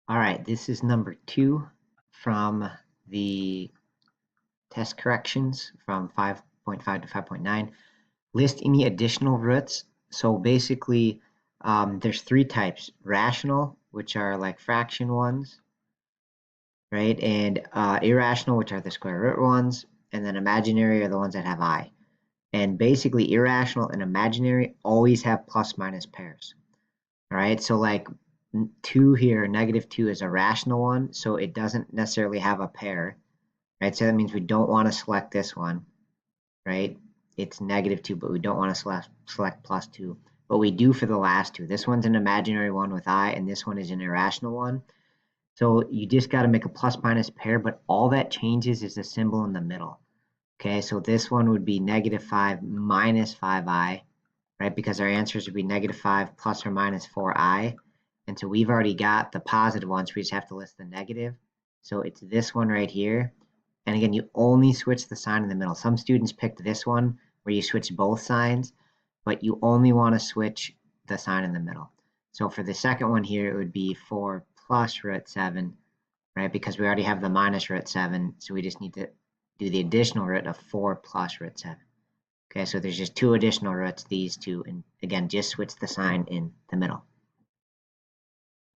All right, this is number 2 from the test corrections from 5.5 to 5.9. List any additional roots. So basically, there's 3 types: rational, which are like fraction ones, right? And irrational, which are the square root ones, and then imaginary are the ones that have I. And basically, irrational and imaginary always have plus minus pairs. All right, so like 2 here, -2 is a rational one, so it doesn't necessarily have a pair, right? So that means we don't want to select this one, right? It's -2, but we don't want to select +2. But we do for the last two. This one's an imaginary one with I, and this one is an irrational one. So you just got to make a plus minus pair, but all that changes is the symbol in the middle. Okay, so this one would be -5 minus 5i, right? Because our answers would be -5 plus or minus 4i. And so we've already got the positive ones. We just have to list the negative. So it's this one right here. And again, you only switch the sign in the middle. Some students picked this one where you switch both signs, but you only want to switch the sign in the middle. So for the second one here, it would be 4 plus root 7, right? Because we already have the minus root 7, so we just need to do the additional root of 4 plus root 7. Okay, so there's just 2 additional roots, these two, and again, just switch the sign in the middle.